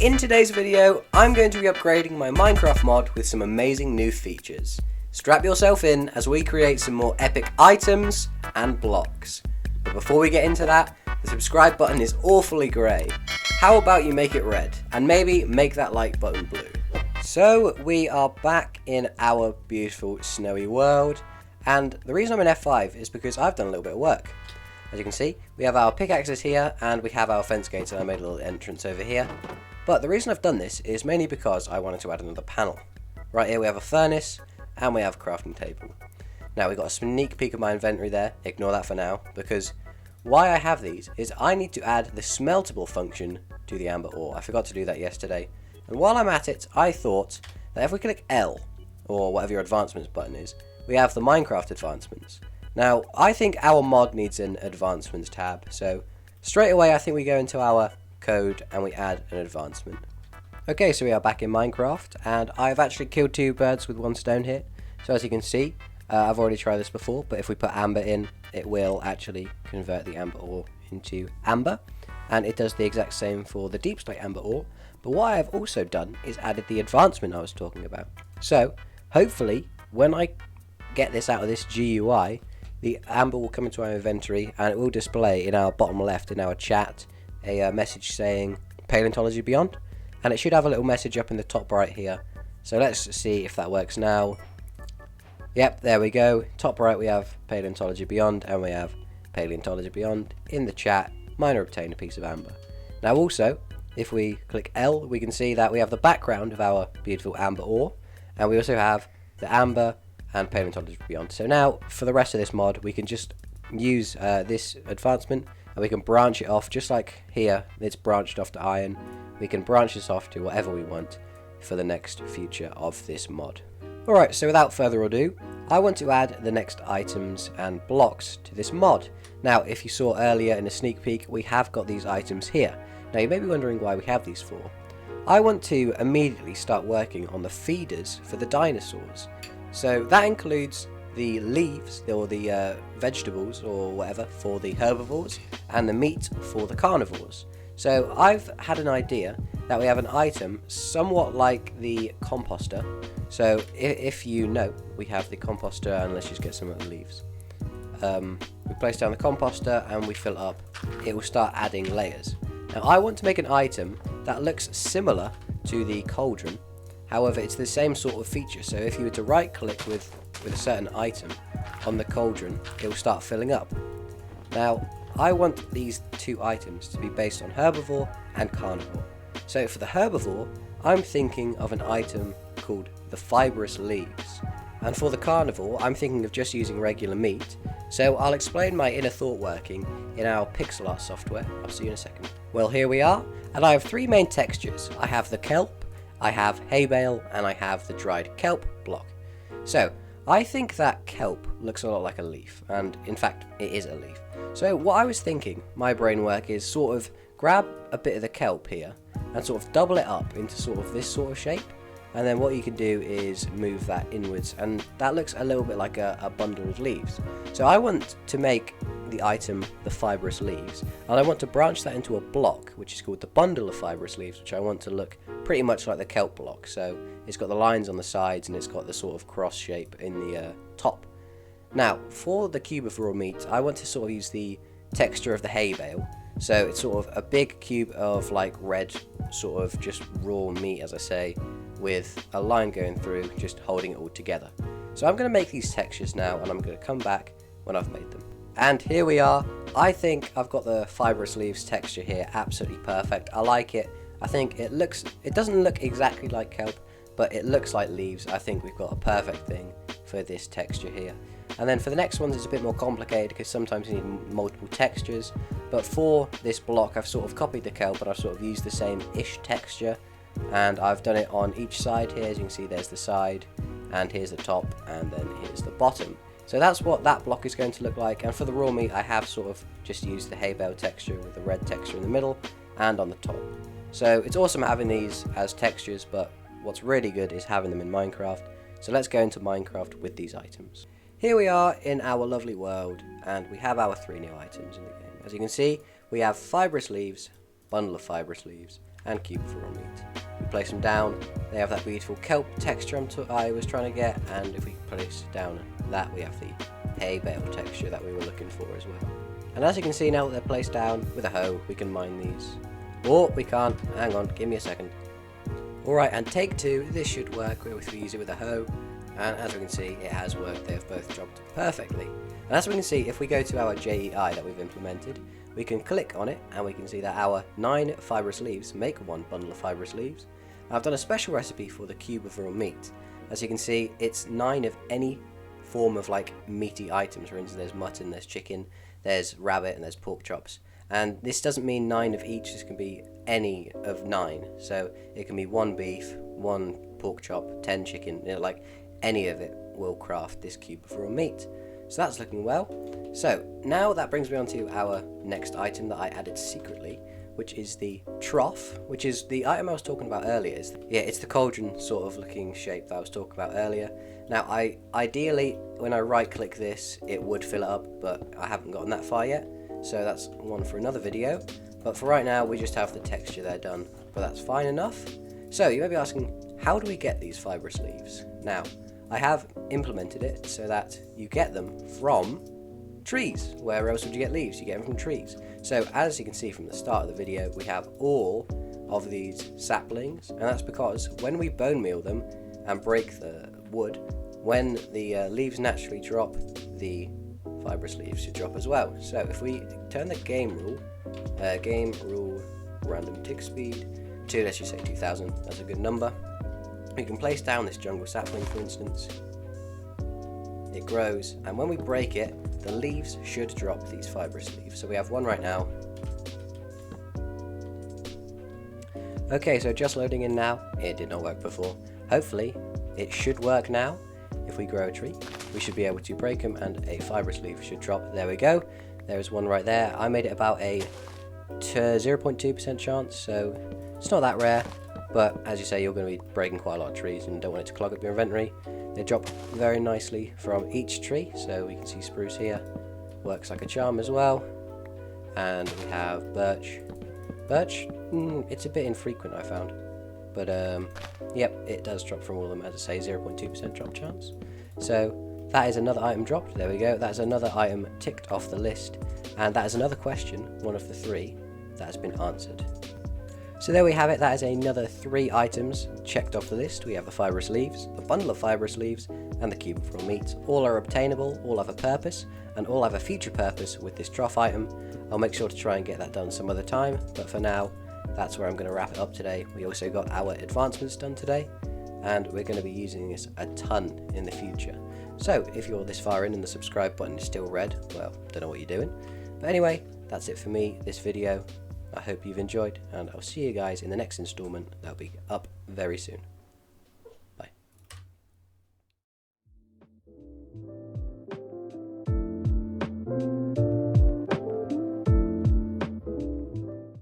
In today's video, I'm going to be upgrading my Minecraft mod with some amazing new features. Strap yourself in as we create some more epic items and blocks. But before we get into that, the subscribe button is awfully grey. How about you make it red, and maybe make that like button blue. So we are back in our beautiful snowy world, and the reason I'm in F5 is because I've done a little bit of work. As you can see, we have our pickaxes here, and we have our fence gates, and I made a little entrance over here. But the reason I've done this is mainly because I wanted to add another panel. Right here we have a furnace, and we have a crafting table. Now we've got a sneak peek of my inventory there, ignore that for now, because why I have these is I need to add the smeltable function to the amber ore. I forgot to do that yesterday. And while I'm at it, I thought that if we click L, or whatever your advancements button is, we have the Minecraft advancements. Now, I think our mod needs an advancements tab, so straight away I think we go into our code and we add an advancement. Okay, so we are back in Minecraft, and I've actually killed 2 birds with 1 stone here. So as you can see, I've already tried this before, but if we put amber in, it will actually convert the amber ore into amber, and it does the exact same for the deep slate amber ore. But what I've also done is added the advancement I was talking about. So hopefully when I get this out of this GUI, the amber will come into our inventory and it will display in our bottom left in our chat a message saying Paleontology Beyond, and it should have a little message up in the top right here. So let's see if that works now. Yep, there we go. Top right we have Paleontology Beyond, and we have Paleontology Beyond in the chat. Miner obtained a piece of amber. Now also, if we click L, we can see that we have the background of our beautiful amber ore, and we also have the amber and Paleontology Beyond. So now, for the rest of this mod, we can just use this advancement, and we can branch it off, just like here, it's branched off to iron. We can branch this off to whatever we want for the next future of this mod. Alright, so without further ado, I want to add the next items and blocks to this mod. Now, if you saw earlier in a sneak peek, we have got these items here. Now, you may be wondering why we have these for. I want to immediately start working on the feeders for the dinosaurs. So that includes the leaves, or the vegetables, or whatever, for the herbivores, and the meat for the carnivores. So I've had an idea that we have an item somewhat like the composter. So if you know, we have the composter, and let's just get some of the leaves. We place down the composter and we fill it up. It will start adding layers. Now I want to make an item that looks similar to the cauldron. However, it's the same sort of feature. So if you were to right click with a certain item on the cauldron, it will start filling up. Now I want these 2 items to be based on herbivore and carnivore. So for the herbivore, I'm thinking of an item called the fibrous leaves. And for the carnivore, I'm thinking of just using regular meat. So I'll explain my inner thought working in our pixel art software. I'll see you in a second. Well, here we are, and I have 3 main textures. I have the kelp, I have hay bale, and I have the dried kelp block. So I think that kelp looks a lot like a leaf, and in fact it is a leaf. So what I was thinking, my brain work, is sort of grab a bit of the kelp here and sort of double it up into sort of this sort of shape, and then what you can do is move that inwards, and that looks a little bit like a bundle of leaves. So I want to make the item the fibrous leaves, and I want to branch that into a block which is called the bundle of fibrous leaves, which I want to look pretty much like the kelp block. So it's got the lines on the sides and it's got the sort of cross shape in the top. Now for the cube of raw meat, I want to sort of use the texture of the hay bale. So it's sort of a big cube of like red sort of just raw meat, as I say, with a line going through, just holding it all together. So I'm going to make these textures now, and I'm going to come back when I've made them. And here we are. I think I've got the fibrous leaves texture here absolutely perfect. I like it. I think it doesn't look exactly like kelp, but it looks like leaves. I think we've got a perfect thing for this texture here. And then for the next ones, it's a bit more complicated because sometimes you need multiple textures. But for this block, I've sort of copied the kelp, but I've sort of used the same-ish texture. And I've done it on each side here. As you can see, there's the side, and here's the top, and then here's the bottom. So that's what that block is going to look like. And for the raw meat, I have sort of just used the hay bale texture with the red texture in the middle and on the top. So it's awesome having these as textures, but what's really good is having them in Minecraft. So let's go into Minecraft with these items. Here we are in our lovely world, and we have our 3 new items in the game. As you can see, we have fibrous leaves, bundle of fibrous leaves, and cubivorous meat. We place them down, they have that beautiful kelp texture I was trying to get, and if we place down that, we have the hay bale texture that we were looking for as well. And as you can see, now that they're placed down with a hoe, we can mine these. Or we can't. Hang on, give me a second. Alright, and take two. This should work if we use it with a hoe. And as we can see, it has worked. They have both dropped perfectly. And as we can see, if we go to our JEI that we've implemented, we can click on it and we can see that our 9 fibrous leaves make one bundle of fibrous leaves. I've done a special recipe for the cubivorous meat. As you can see, it's 9 of any form of like meaty items. For instance, there's mutton, there's chicken, there's rabbit, and there's pork chops. And this doesn't mean 9 of each, this can be any of 9. So it can be 1 beef, 1 pork chop, 10 chicken, like any of it will craft this cubivorous meat. So that's looking well. So now that brings me on to our next item that I added secretly, which is the trough, which is the item I was talking about earlier. It's the cauldron sort of looking shape that I was talking about earlier. Now, ideally, when I right click this, it would fill it up, but I haven't gotten that far yet. So that's one for another video. But for right now, we just have the texture there done, but that's fine enough. So you may be asking, how do we get these fibrous leaves? Now, I have implemented it so that you get them from trees. Where else would you get leaves? You get them from trees. So as you can see from the start of the video, we have all of these saplings, and that's because when we bone meal them and break the wood, when the leaves naturally drop, the fibrous leaves should drop as well. So if we turn the game rule random tick speed to, let's just say 2000, that's a good number. We can place down this jungle sapling, for instance. It grows, and when we break it, the leaves should drop these fibrous leaves. So we have one right now. Okay, so just loading in now. It did not work before. Hopefully, it should work now. If we grow a tree, we should be able to break them and a fibrous leaf should drop. There we go. There is one right there. I made it about a 0.2% chance, so it's not that rare. But as you say, you're going to be breaking quite a lot of trees and don't want it to clog up your inventory. They drop very nicely from each tree, so we can see spruce here. Works like a charm as well. And we have birch. Birch, it's a bit infrequent, I found. But yep, it does drop from all of them, as I say, 0.2% drop chance. So that is another item dropped. There we go. That's another item ticked off the list. And that is another question, one of the 3, that has been answered. So there we have it. That is another 3 items checked off the list. We have the fibrous leaves, the bundle of fibrous leaves, and the cubivorous meat. All are obtainable, all have a purpose, and all have a future purpose with this trough item. I'll make sure to try and get that done some other time, but for now, that's where I'm going to wrap it up today. We also got our advancements done today, and we're going to be using this a ton in the future. So if you're this far in and the subscribe button is still red, well, don't know what you're doing. But anyway, that's it for me, this video. I hope you've enjoyed, and I'll see you guys in the next installment. That'll be up very soon.